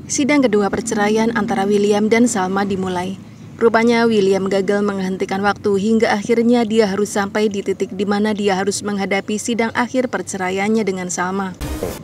Sidang kedua perceraian antara William dan Salma dimulai. Rupanya William gagal menghentikan waktu hingga akhirnya dia harus sampai di titik di mana dia harus menghadapi sidang akhir perceraiannya dengan Salma.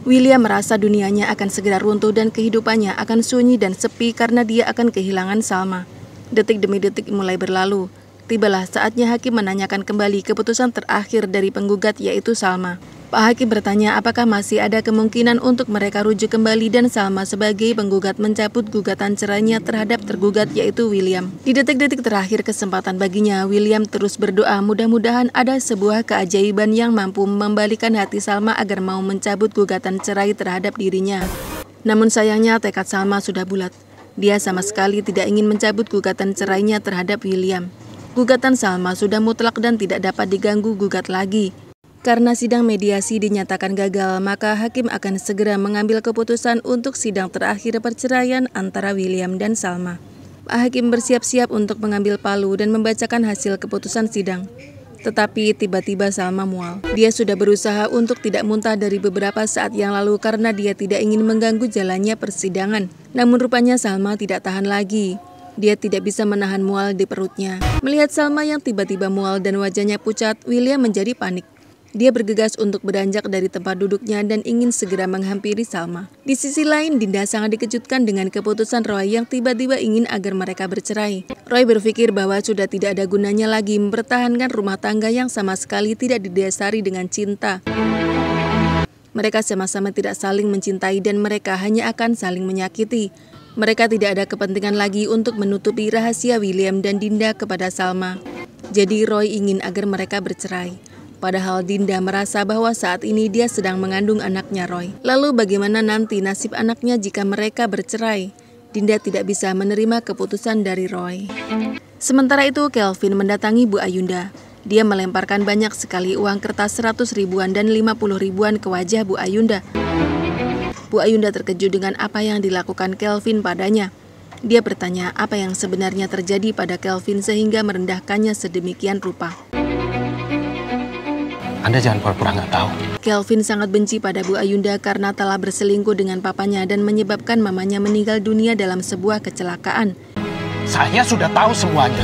William merasa dunianya akan segera runtuh dan kehidupannya akan sunyi dan sepi karena dia akan kehilangan Salma. Detik demi detik mulai berlalu. Tibalah saatnya hakim menanyakan kembali keputusan terakhir dari penggugat yaitu Salma. Pak Hakim bertanya apakah masih ada kemungkinan untuk mereka rujuk kembali dan Salma sebagai penggugat mencabut gugatan cerainya terhadap tergugat yaitu William. Di detik-detik terakhir kesempatan baginya, William terus berdoa mudah-mudahan ada sebuah keajaiban yang mampu membalikan hati Salma agar mau mencabut gugatan cerai terhadap dirinya. Namun sayangnya tekad Salma sudah bulat. Dia sama sekali tidak ingin mencabut gugatan cerainya terhadap William. Gugatan Salma sudah mutlak dan tidak dapat diganggu gugat lagi. Karena sidang mediasi dinyatakan gagal, maka hakim akan segera mengambil keputusan untuk sidang terakhir perceraian antara William dan Salma. Pak Hakim bersiap-siap untuk mengambil palu dan membacakan hasil keputusan sidang. Tetapi tiba-tiba Salma mual. Dia sudah berusaha untuk tidak muntah dari beberapa saat yang lalu karena dia tidak ingin mengganggu jalannya persidangan. Namun rupanya Salma tidak tahan lagi. Dia tidak bisa menahan mual di perutnya. Melihat Salma yang tiba-tiba mual dan wajahnya pucat, William menjadi panik. Dia bergegas untuk beranjak dari tempat duduknya dan ingin segera menghampiri Salma. Di sisi lain, Dinda sangat dikejutkan dengan keputusan Roy yang tiba-tiba ingin agar mereka bercerai. Roy berpikir bahwa sudah tidak ada gunanya lagi mempertahankan rumah tangga yang sama sekali tidak didasari dengan cinta. Mereka sama-sama tidak saling mencintai dan mereka hanya akan saling menyakiti. Mereka tidak ada kepentingan lagi untuk menutupi rahasia William dan Dinda kepada Salma. Jadi Roy ingin agar mereka bercerai. Padahal Dinda merasa bahwa saat ini dia sedang mengandung anaknya Roy. Lalu bagaimana nanti nasib anaknya jika mereka bercerai? Dinda tidak bisa menerima keputusan dari Roy. Sementara itu Kelvin mendatangi Bu Ayunda. Dia melemparkan banyak sekali uang kertas 100 ribuan dan 50 ribuan ke wajah Bu Ayunda. Bu Ayunda terkejut dengan apa yang dilakukan Kelvin padanya. Dia bertanya apa yang sebenarnya terjadi pada Kelvin sehingga merendahkannya sedemikian rupa. Anda jangan pura-pura nggak tahu. Kelvin sangat benci pada Bu Ayunda karena telah berselingkuh dengan papanya dan menyebabkan mamanya meninggal dunia dalam sebuah kecelakaan. Saya sudah tahu semuanya.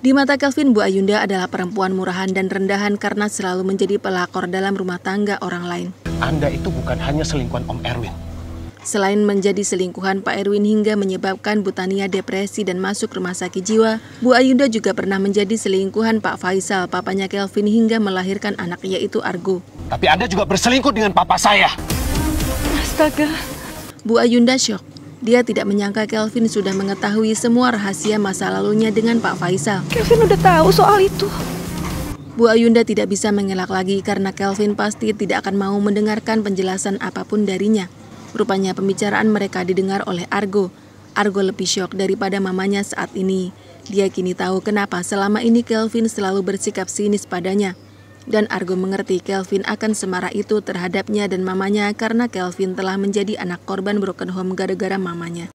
Di mata Kelvin, Bu Ayunda adalah perempuan murahan dan rendahan karena selalu menjadi pelakor dalam rumah tangga orang lain. Anda itu bukan hanya selingkuhan Om Erwin. Selain menjadi selingkuhan Pak Erwin hingga menyebabkan Bu Tania depresi dan masuk rumah sakit jiwa, Bu Ayunda juga pernah menjadi selingkuhan Pak Faisal, papanya Kelvin hingga melahirkan anak yaitu Argo. Tapi Anda juga berselingkuh dengan papa saya. Astaga. Bu Ayunda syok. Dia tidak menyangka Kelvin sudah mengetahui semua rahasia masa lalunya dengan Pak Faisal. Kelvin udah tahu soal itu. Bu Ayunda tidak bisa mengelak lagi karena Kelvin pasti tidak akan mau mendengarkan penjelasan apapun darinya. Rupanya pembicaraan mereka didengar oleh Argo. Argo lebih syok daripada mamanya saat ini. Dia kini tahu kenapa selama ini Kelvin selalu bersikap sinis padanya. Dan Argo mengerti Kelvin akan semarah itu terhadapnya dan mamanya karena Kelvin telah menjadi anak korban broken home gara-gara mamanya.